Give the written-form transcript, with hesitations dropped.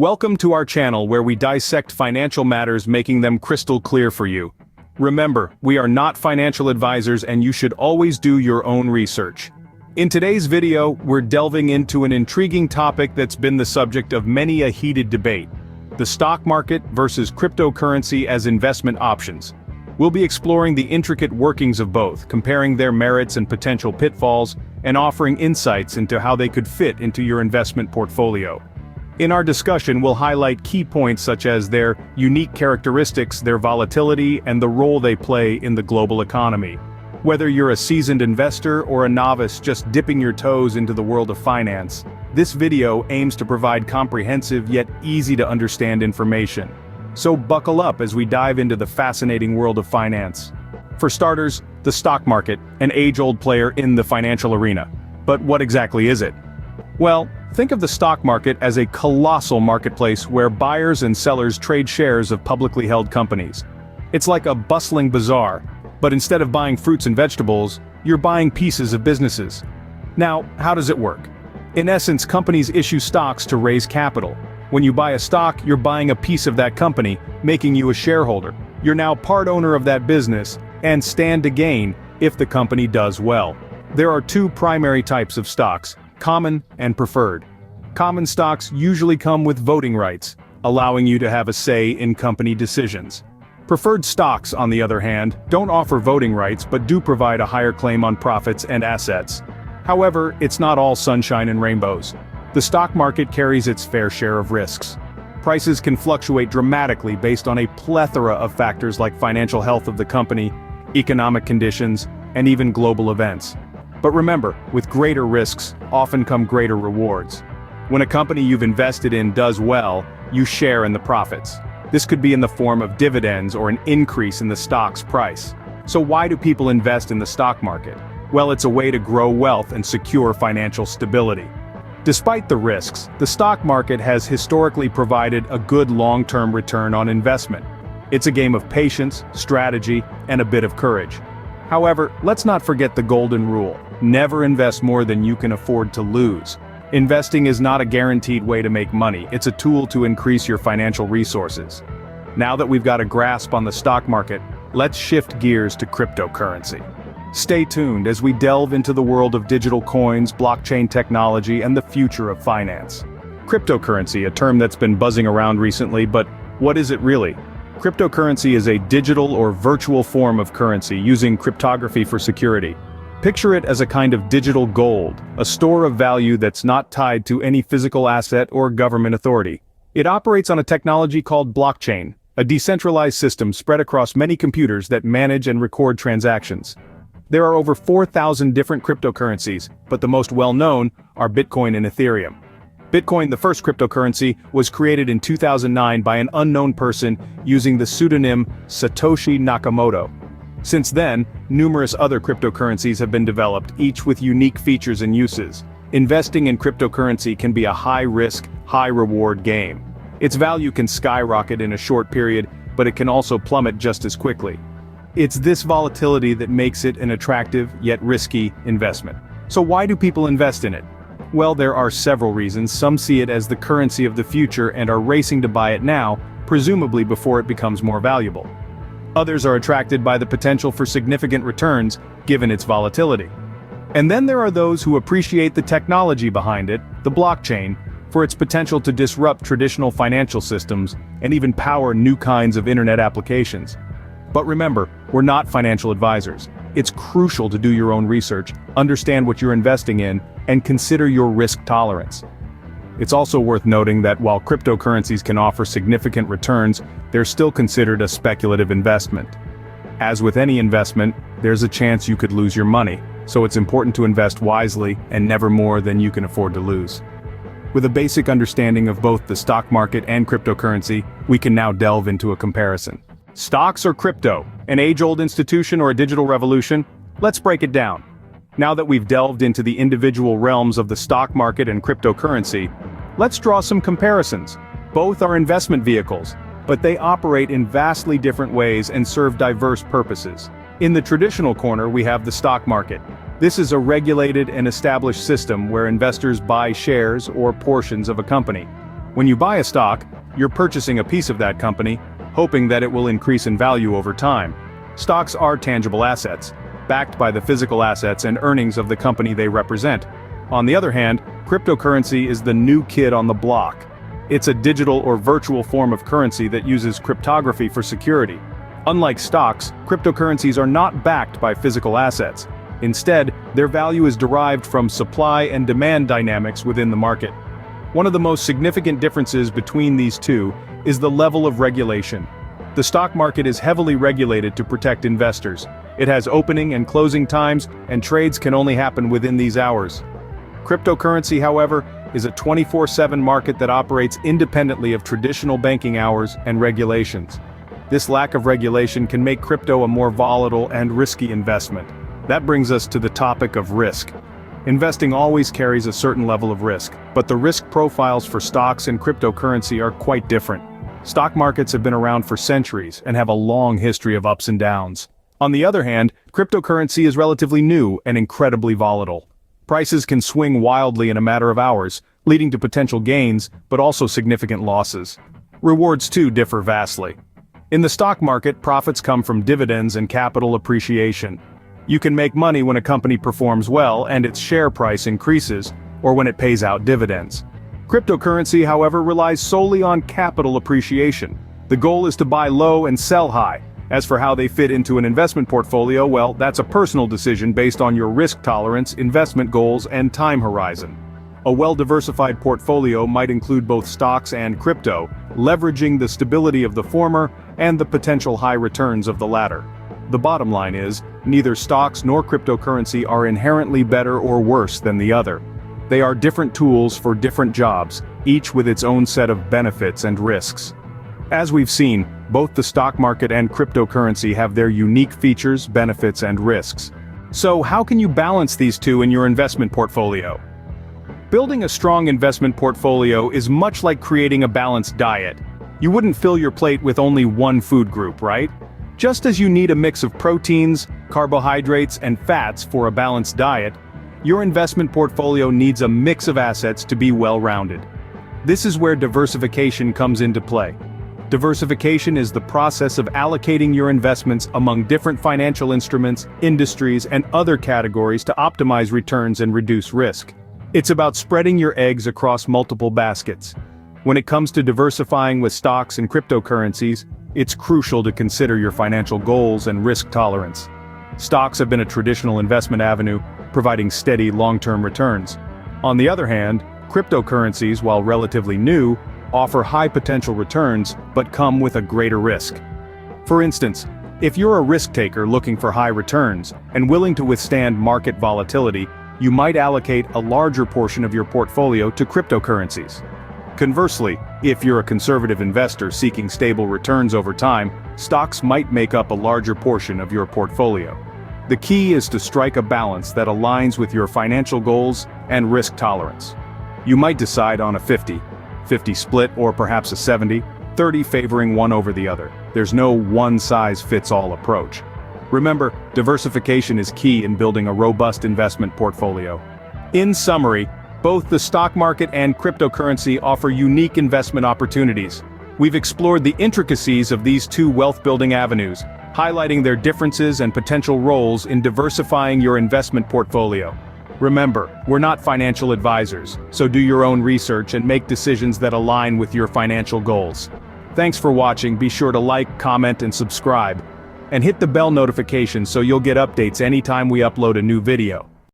Welcome to our channel where we dissect financial matters, making them crystal clear for you. Remember, we are not financial advisors and you should always do your own research. In today's video, we're delving into an intriguing topic that's been the subject of many a heated debate: the stock market versus cryptocurrency as investment options. We'll be exploring the intricate workings of both, comparing their merits and potential pitfalls, and offering insights into how they could fit into your investment portfolio. In our discussion, we'll highlight key points such as their unique characteristics, their volatility, and the role they play in the global economy. Whether you're a seasoned investor or a novice just dipping your toes into the world of finance, this video aims to provide comprehensive yet easy-to-understand information. So buckle up as we dive into the fascinating world of finance. For starters, the stock market, an age-old player in the financial arena. But what exactly is it? Well, think of the stock market as a colossal marketplace where buyers and sellers trade shares of publicly held companies. It's like a bustling bazaar, but instead of buying fruits and vegetables, you're buying pieces of businesses. Now, how does it work? In essence, companies issue stocks to raise capital. When you buy a stock, you're buying a piece of that company, making you a shareholder. You're now part owner of that business, and stand to gain if the company does well. There are two primary types of stocks: common and preferred. Common stocks usually come with voting rights, allowing you to have a say in company decisions. Preferred stocks, on the other hand, don't offer voting rights but do provide a higher claim on profits and assets. However, it's not all sunshine and rainbows. The stock market carries its fair share of risks. Prices can fluctuate dramatically based on a plethora of factors like financial health of the company, economic conditions, and even global events. But remember, with greater risks often come greater rewards. When a company you've invested in does well, you share in the profits. This could be in the form of dividends or an increase in the stock's price. So why do people invest in the stock market? Well, it's a way to grow wealth and secure financial stability. Despite the risks, the stock market has historically provided a good long-term return on investment. It's a game of patience, strategy, and a bit of courage. However, let's not forget the golden rule: never invest more than you can afford to lose. Investing is not a guaranteed way to make money, it's a tool to increase your financial resources. Now that we've got a grasp on the stock market, let's shift gears to cryptocurrency. Stay tuned as we delve into the world of digital coins, blockchain technology, and the future of finance. Cryptocurrency, a term that's been buzzing around recently, but what is it really? Cryptocurrency is a digital or virtual form of currency using cryptography for security. Picture it as a kind of digital gold, a store of value that's not tied to any physical asset or government authority. It operates on a technology called blockchain, a decentralized system spread across many computers that manage and record transactions. There are over 4,000 different cryptocurrencies, but the most well-known are Bitcoin and Ethereum. Bitcoin, the first cryptocurrency, was created in 2009 by an unknown person using the pseudonym Satoshi Nakamoto. Since then, numerous other cryptocurrencies have been developed, each with unique features and uses. Investing in cryptocurrency can be a high-risk, high-reward game. Its value can skyrocket in a short period, but it can also plummet just as quickly. It's this volatility that makes it an attractive, yet risky, investment. So why do people invest in it? Well, there are several reasons. Some see it as the currency of the future and are racing to buy it now, presumably before it becomes more valuable. Others are attracted by the potential for significant returns, given its volatility. And then there are those who appreciate the technology behind it, the blockchain, for its potential to disrupt traditional financial systems and even power new kinds of internet applications. But remember, we're not financial advisors. It's crucial to do your own research, understand what you're investing in, and consider your risk tolerance. It's also worth noting that while cryptocurrencies can offer significant returns, they're still considered a speculative investment. As with any investment, there's a chance you could lose your money, so it's important to invest wisely and never more than you can afford to lose. With a basic understanding of both the stock market and cryptocurrency, we can now delve into a comparison. Stocks or crypto, an age-old institution or a digital revolution? Let's break it down. Now that we've delved into the individual realms of the stock market and cryptocurrency, let's draw some comparisons. Both are investment vehicles, but they operate in vastly different ways and serve diverse purposes. In the traditional corner, we have the stock market. This is a regulated and established system where investors buy shares or portions of a company. When you buy a stock, you're purchasing a piece of that company, hoping that it will increase in value over time. Stocks are tangible assets, backed by the physical assets and earnings of the company they represent. On the other hand, cryptocurrency is the new kid on the block. It's a digital or virtual form of currency that uses cryptography for security. Unlike stocks, cryptocurrencies are not backed by physical assets. Instead, their value is derived from supply and demand dynamics within the market. One of the most significant differences between these two is the level of regulation. The stock market is heavily regulated to protect investors. It has opening and closing times, and trades can only happen within these hours. Cryptocurrency, however, is a 24/7 market that operates independently of traditional banking hours and regulations. This lack of regulation can make crypto a more volatile and risky investment. That brings us to the topic of risk. Investing always carries a certain level of risk, but the risk profiles for stocks and cryptocurrency are quite different. Stock markets have been around for centuries and have a long history of ups and downs. On the other hand, cryptocurrency is relatively new and incredibly volatile. Prices can swing wildly in a matter of hours, leading to potential gains, but also significant losses. Rewards too differ vastly. In the stock market, profits come from dividends and capital appreciation. You can make money when a company performs well and its share price increases, or when it pays out dividends. Cryptocurrency, however, relies solely on capital appreciation. The goal is to buy low and sell high. As for how they fit into an investment portfolio, well, that's a personal decision based on your risk tolerance, investment goals, and time horizon. A well-diversified portfolio might include both stocks and crypto, leveraging the stability of the former and the potential high returns of the latter. The bottom line is, neither stocks nor cryptocurrency are inherently better or worse than the other. They are different tools for different jobs, each with its own set of benefits and risks. As we've seen, both the stock market and cryptocurrency have their unique features, benefits, and risks. So how can you balance these two in your investment portfolio? Building a strong investment portfolio is much like creating a balanced diet. You wouldn't fill your plate with only one food group, right? Just as you need a mix of proteins, carbohydrates, and fats for a balanced diet, your investment portfolio needs a mix of assets to be well-rounded. This is where diversification comes into play. Diversification is the process of allocating your investments among different financial instruments, industries, and other categories to optimize returns and reduce risk. It's about spreading your eggs across multiple baskets. When it comes to diversifying with stocks and cryptocurrencies, it's crucial to consider your financial goals and risk tolerance. Stocks have been a traditional investment avenue, providing steady long-term returns. On the other hand, cryptocurrencies, while relatively new, offer high potential returns, but come with a greater risk. For instance, if you're a risk taker looking for high returns and willing to withstand market volatility, you might allocate a larger portion of your portfolio to cryptocurrencies. Conversely, if you're a conservative investor seeking stable returns over time, stocks might make up a larger portion of your portfolio. The key is to strike a balance that aligns with your financial goals and risk tolerance. You might decide on a 50-50 split, or perhaps a 70-30 favoring one over the other. There's no one-size-fits-all approach. Remember, diversification is key in building a robust investment portfolio. In summary, both the stock market and cryptocurrency offer unique investment opportunities. We've explored the intricacies of these two wealth-building avenues, highlighting their differences and potential roles in diversifying your investment portfolio. Remember, we're not financial advisors, so do your own research and make decisions that align with your financial goals. Thanks for watching. Be sure to like, comment, and subscribe. And hit the bell notification so you'll get updates anytime we upload a new video.